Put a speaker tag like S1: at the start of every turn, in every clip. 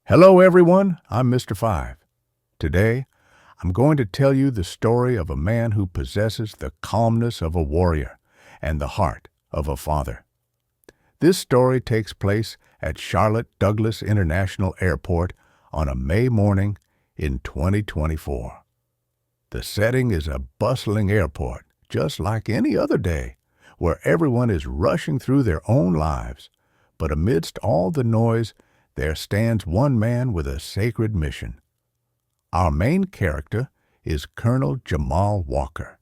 S1: Hello everyone, I'm Mr. Five. Today, I'm going to tell you the story of a man who possesses the calmness of a warrior and the heart of a father. This story takes place at Charlotte Douglas International Airport on a May morning in 2024. The setting is a bustling airport, just like any other day, where everyone is rushing through their own lives. But amidst all the noise, there stands one man with a sacred mission. Our main character is Colonel Jamal Walker,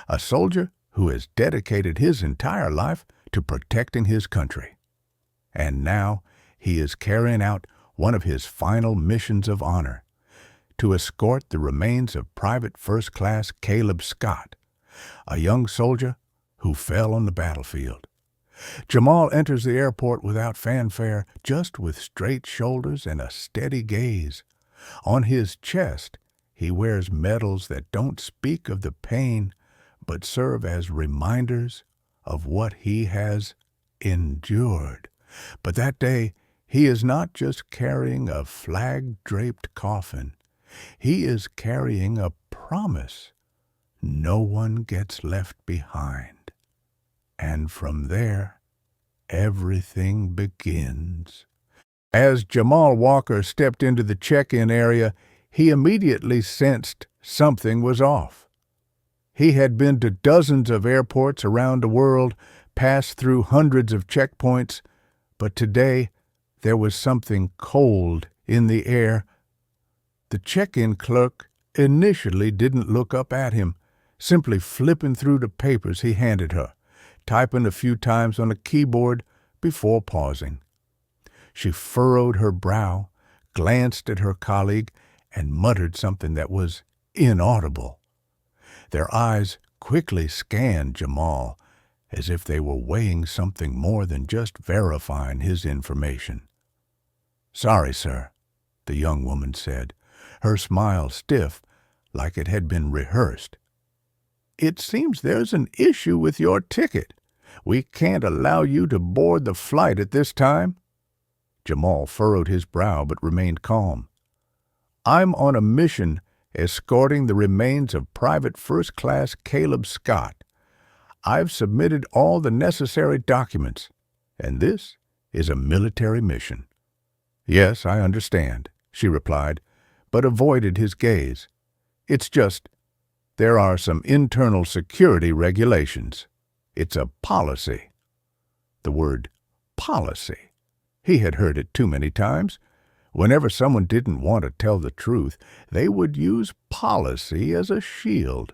S1: a soldier who has dedicated his entire life to protecting his country. And now he is carrying out one of his final missions of honor, to escort the remains of Private First Class Caleb Scott, a young soldier who fell on the battlefield. Jamal enters the airport without fanfare, just with straight shoulders and a steady gaze. On his chest, he wears medals that don't speak of the pain, but serve as reminders of what he has endured. But that day, he is not just carrying a flag-draped coffin. He is carrying a promise. No one gets left behind. And from there, everything begins. As Jamal Walker stepped into the check-in area, he immediately sensed something was off. He had been to dozens of airports around the world, passed through hundreds of checkpoints, but today there was something cold in the air. The check-in clerk initially didn't look up at him, simply flipping through the papers he handed her, typing a few times on a keyboard before pausing. She furrowed her brow, glanced at her colleague, and muttered something that was inaudible. Their eyes quickly scanned Jamal, as if they were weighing something more than just verifying his information. "Sorry, sir," the young woman said, her smile stiff like it had been rehearsed. "It seems there's an issue with your ticket. We can't allow you to board the flight at this time." Jamal furrowed his brow but remained calm. "I'm on a mission escorting the remains of Private First Class Caleb Scott. I've submitted all the necessary documents, and this is a military mission." "Yes, I understand," she replied, but avoided his gaze. "It's just, there are some internal security regulations. It's a policy." The word policy. He had heard it too many times. Whenever someone didn't want to tell the truth, they would use policy as a shield.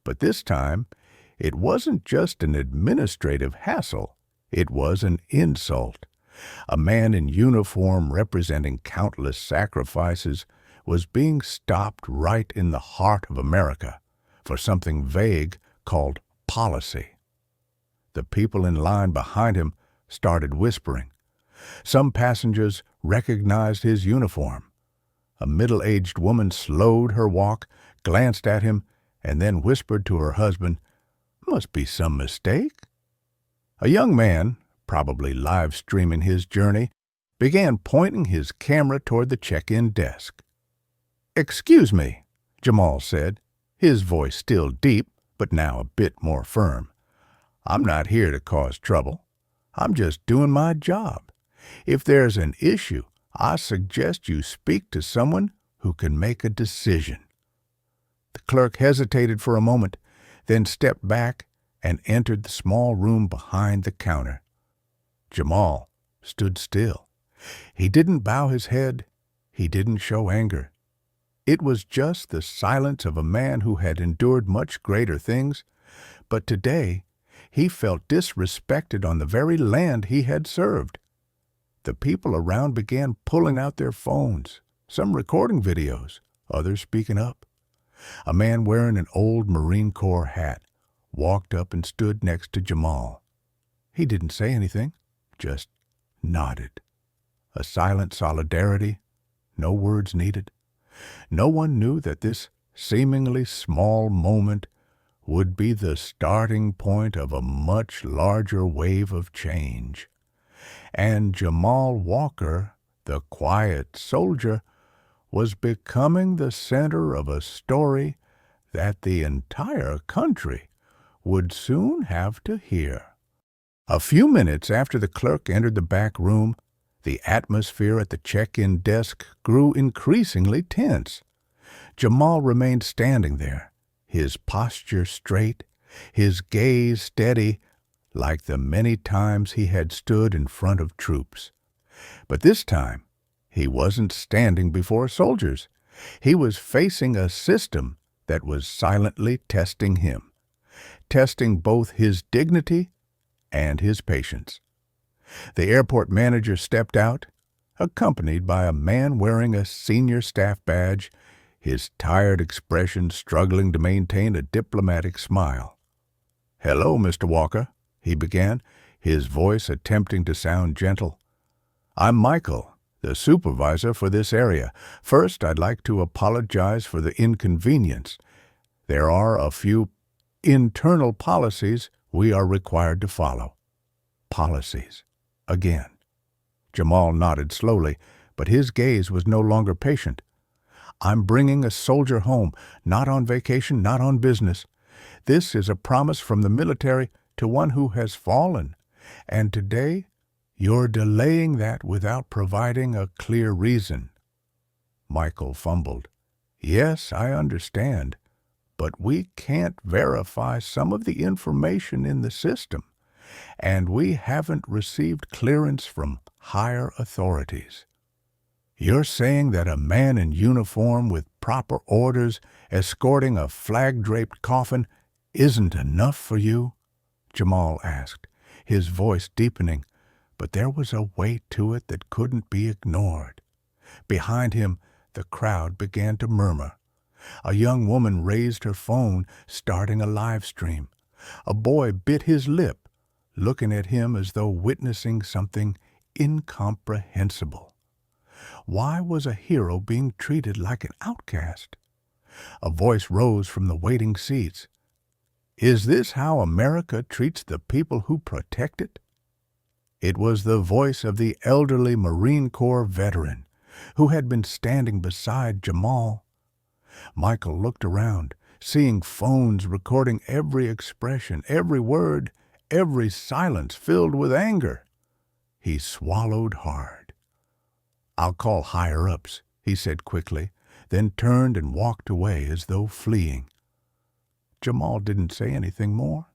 S1: But this time, it wasn't just an administrative hassle. It was an insult. A man in uniform representing countless sacrifices was being stopped right in the heart of America for something vague called policy. The people in line behind him started whispering. Some passengers recognized his uniform. A middle-aged woman slowed her walk, glanced at him, and then whispered to her husband, "Must be some mistake." A young man, probably live-streaming his journey, began pointing his camera toward the check-in desk. "Excuse me," Jamal said, his voice still deep, but now a bit more firm. "I'm not here to cause trouble. I'm just doing my job. If there's an issue, I suggest you speak to someone who can make a decision." The clerk hesitated for a moment, then stepped back and entered the small room behind the counter. Jamal stood still. He didn't bow his head. He didn't show anger. It was just the silence of a man who had endured much greater things, but today he felt disrespected on the very land he had served. The people around began pulling out their phones, some recording videos, others speaking up. A man wearing an old Marine Corps hat walked up and stood next to Jamal. He didn't say anything, just nodded. A silent solidarity, no words needed. No one knew that this seemingly small moment would be the starting point of a much larger wave of change. And Jamal Walker The quiet soldier was becoming the center of a story that the entire country would soon have to hear. A few minutes after the clerk entered the back room, the atmosphere at the check-in desk grew increasingly tense. Jamal remained standing there, his posture straight, his gaze steady, like the many times he had stood in front of troops. But this time, he wasn't standing before soldiers. He was facing a system that was silently testing him, testing both his dignity and his patience. The airport manager stepped out, accompanied by a man wearing a senior staff badge, his tired expression struggling to maintain a diplomatic smile. "Hello, Mr. Walker," he began, his voice attempting to sound gentle. "I'm Michael, the supervisor for this area. First, I'd like to apologize for the inconvenience. There are a few internal policies we are required to follow." Policies. Again. Jamal nodded slowly, but his gaze was no longer patient. "I'm bringing a soldier home, not on vacation, not on business. This is a promise from the military to one who has fallen, and today you're delaying that without providing a clear reason." Michael fumbled. "Yes, I understand, but we can't verify some of the information in the system, and we haven't received clearance from higher authorities." "You're saying that a man in uniform with proper orders escorting a flag-draped coffin isn't enough for you?" Jamal asked, his voice deepening, but there was a weight to it that couldn't be ignored. Behind him, the crowd began to murmur. A young woman raised her phone, starting a live stream. A boy bit his lip, looking at him as though witnessing something incomprehensible. Why was a hero being treated like an outcast? A voice rose from the waiting seats. "Is this how America treats the people who protect it?" It was the voice of the elderly Marine Corps veteran who had been standing beside Jamal. Michael looked around, seeing phones recording every expression, every word, every silence filled with anger. He swallowed hard. "I'll call higher-ups," he said quickly, then turned and walked away as though fleeing. Jamal didn't say anything more.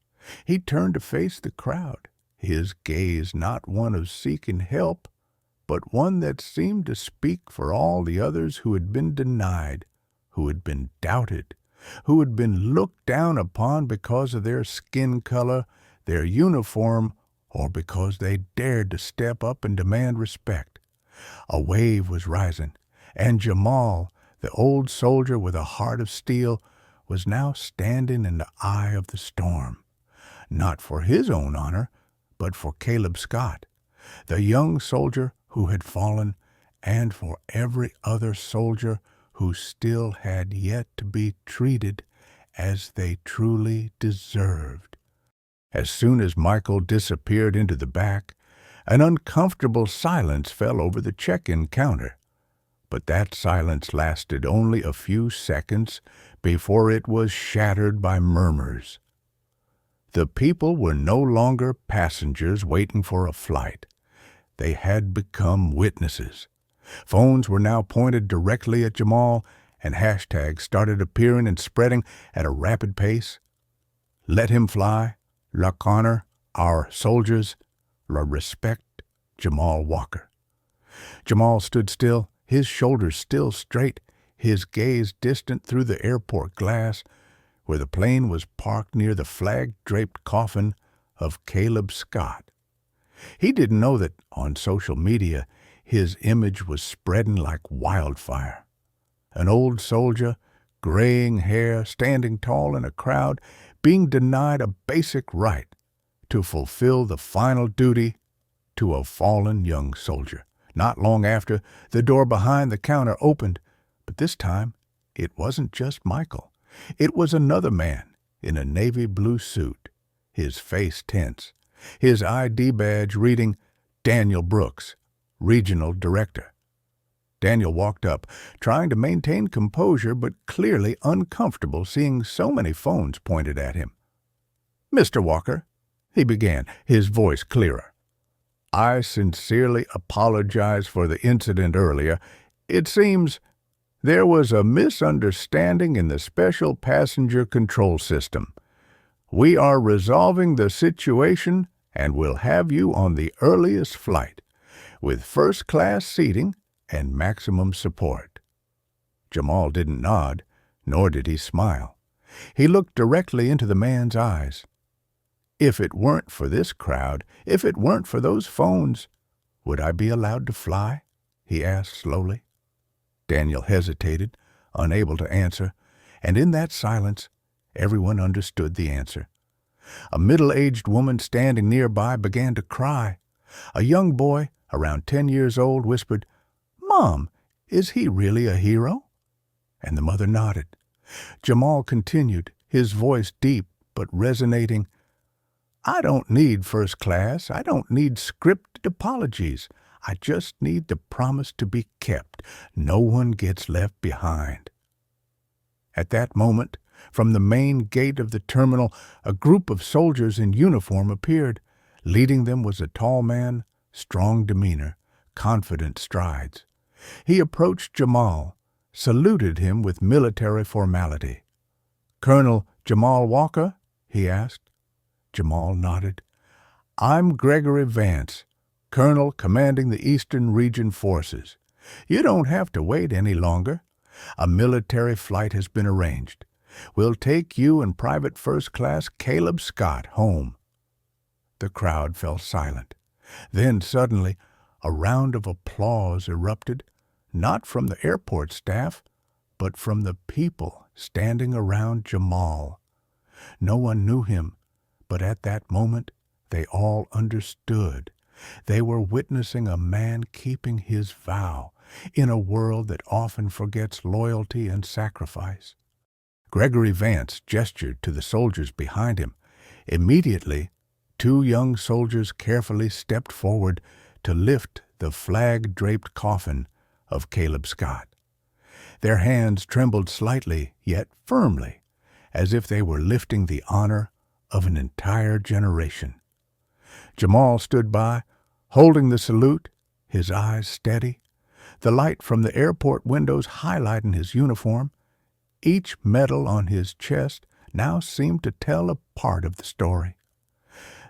S1: He turned to face the crowd, his gaze not one of seeking help, but one that seemed to speak for all the others who had been denied, who had been doubted, who had been looked down upon because of their skin color, their uniform, or because they dared to step up and demand respect. A wave was rising, and Jamal, the old soldier with a heart of steel, was now standing in the eye of the storm, not for his own honor, but for Caleb Scott, the young soldier who had fallen, and for every other soldier who still had yet to be treated as they truly deserved. As soon as Michael disappeared into the back, an uncomfortable silence fell over the check-in counter. But that silence lasted only a few seconds before it was shattered by murmurs. The people were no longer passengers waiting for a flight. They had become witnesses. Phones were now pointed directly at Jamal, and hashtags started appearing and spreading at a rapid pace. "Let him fly," "La Connor," "Our soldiers," "La respect," Jamal Walker. Jamal stood still, his shoulders still straight, his gaze distant through the airport glass, where the plane was parked near the flag-draped coffin of Caleb Scott. He didn't know that, on social media, his image was spreading like wildfire. An old soldier, graying hair, standing tall in a crowd, being denied a basic right to fulfill the final duty to a fallen young soldier. Not long after, the door behind the counter opened, but this time it wasn't just Michael. It was another man in a navy blue suit, his face tense, his ID badge reading Daniel Brooks, Regional Director. Daniel walked up, trying to maintain composure but clearly uncomfortable seeing so many phones pointed at him. "Mr. Walker," he began, his voice clearer, "I sincerely apologize for the incident earlier. It seems there was a misunderstanding in the special passenger control system. We are resolving the situation and will have you on the earliest flight, with first-class seating and maximum support." Jamal didn't nod, nor did he smile. He looked directly into the man's eyes. "If it weren't for this crowd, if it weren't for those phones, would I be allowed to fly?" he asked slowly. Daniel hesitated, unable to answer, and in that silence, everyone understood the answer. A middle-aged woman standing nearby began to cry. A young boy, around 10 years old, whispered, "Mom, is he really a hero?" And the mother nodded. Jamal continued, his voice deep but resonating, "I don't need first class. I don't need scripted apologies. I just need the promise to be kept. No one gets left behind." At that moment, from the main gate of the terminal, a group of soldiers in uniform appeared. Leading them was a tall man, strong demeanor, confident strides. He approached Jamal, saluted him with military formality. "Colonel Jamal Walker?" he asked. Jamal nodded. "I'm Gregory Vance, Colonel commanding the Eastern Region Forces. You don't have to wait any longer. A military flight has been arranged. We'll take you and Private First Class Caleb Scott home." The crowd fell silent. Then suddenly a round of applause erupted, not from the airport staff, but from the people standing around Jamal. No one knew him, but at that moment they all understood. They were witnessing a man keeping his vow in a world that often forgets loyalty and sacrifice. Gregory Vance gestured to the soldiers behind him. Immediately, 2 young soldiers carefully stepped forward to lift the flag-draped coffin of Caleb Scott. Their hands trembled slightly, yet firmly, as if they were lifting the honor of an entire generation. Jamal stood by, holding the salute, his eyes steady, the light from the airport windows highlighting his uniform. Each medal on his chest now seemed to tell a part of the story.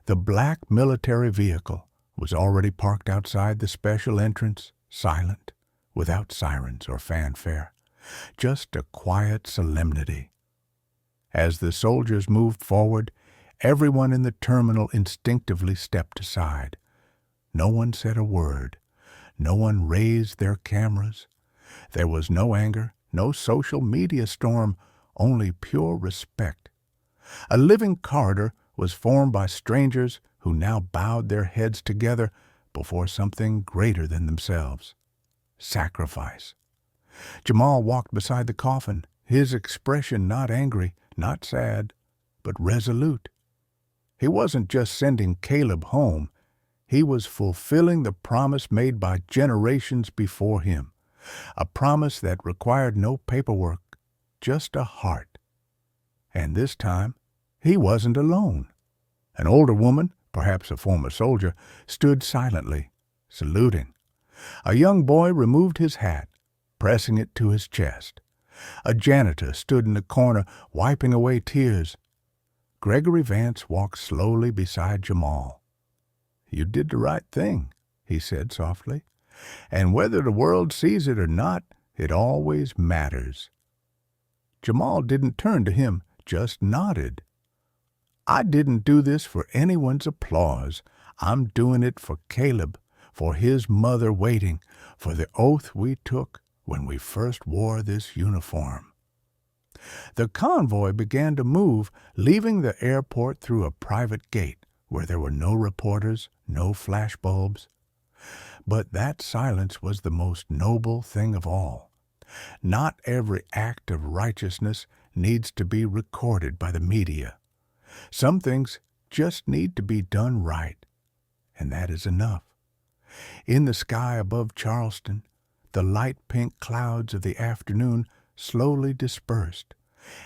S1: The black military vehicle was already parked outside the special entrance, silent, without sirens or fanfare, just a quiet solemnity. As the soldiers moved forward, everyone in the terminal instinctively stepped aside. No one said a word. No one raised their cameras. There was no anger, no social media storm, only pure respect. A living corridor was formed by strangers who now bowed their heads together before something greater than themselves. Sacrifice. Jamal walked beside the coffin, his expression not angry, not sad, but resolute. He wasn't just sending Caleb home. He was fulfilling the promise made by generations before him, a promise that required no paperwork, just a heart. And this time, he wasn't alone. An older woman, perhaps a former soldier, stood silently, saluting. A young boy removed his hat, pressing it to his chest. A janitor stood in the corner, wiping away tears. Gregory Vance walked slowly beside Jamal. "You did the right thing," he said softly. "And whether the world sees it or not, it always matters." Jamal didn't turn to him, just nodded. "I didn't do this for anyone's applause. I'm doing it for Caleb, for his mother waiting, for the oath we took when we first wore this uniform." The convoy began to move, leaving the airport through a private gate where there were no reporters, no flashbulbs. But that silence was the most noble thing of all. Not every act of righteousness needs to be recorded by the media. Some things just need to be done right, and that is enough. In the sky above Charleston, the light pink clouds of the afternoon slowly dispersed,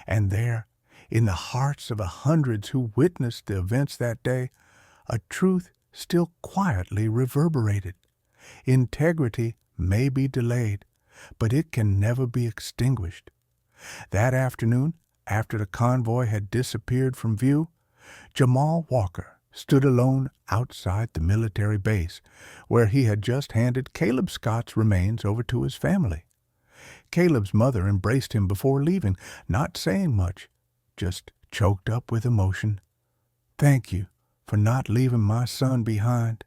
S1: and there, in the hearts of the hundreds who witnessed the events that day, a truth still quietly reverberated. Integrity may be delayed, but it can never be extinguished. That afternoon, after the convoy had disappeared from view, Jamal Walker stood alone outside the military base, where he had just handed Caleb Scott's remains over to his family. Caleb's mother embraced him before leaving, not saying much, just choked up with emotion. "Thank you for not leaving my son behind."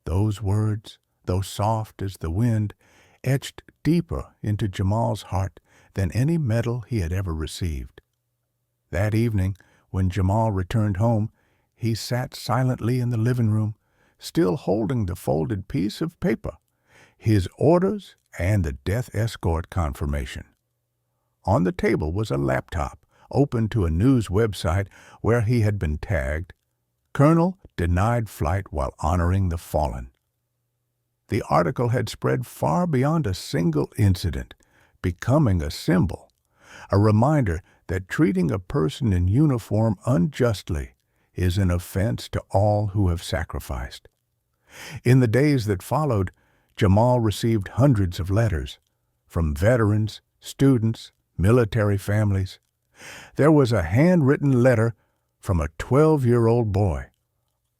S1: Those words, though soft as the wind, etched deeper into Jamal's heart than any medal he had ever received. That evening, when Jamal returned home, he sat silently in the living room, still holding the folded piece of paper, his orders and the death escort confirmation. On the table was a laptop open to a news website where he had been tagged, "Colonel denied flight while honoring the fallen." The article had spread far beyond a single incident, becoming a symbol, a reminder that treating a person in uniform unjustly is an offense to all who have sacrificed. In the days that followed, Jamal received hundreds of letters from veterans, students, military families. There was a handwritten letter from a 12-year-old boy.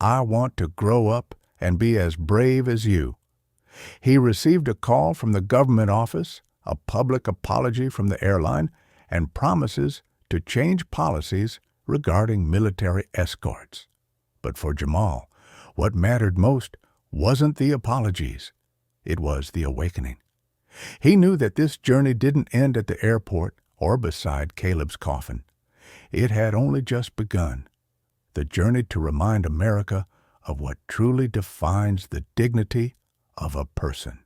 S1: "I want to grow up and be as brave as you." He received a call from the government office, a public apology from the airline, and promises to change policies regarding military escorts. But for Jamal, what mattered most wasn't the apologies. It was the awakening. He knew that this journey didn't end at the airport or beside Caleb's coffin. It had only just begun. The journey to remind America of what truly defines the dignity of a person.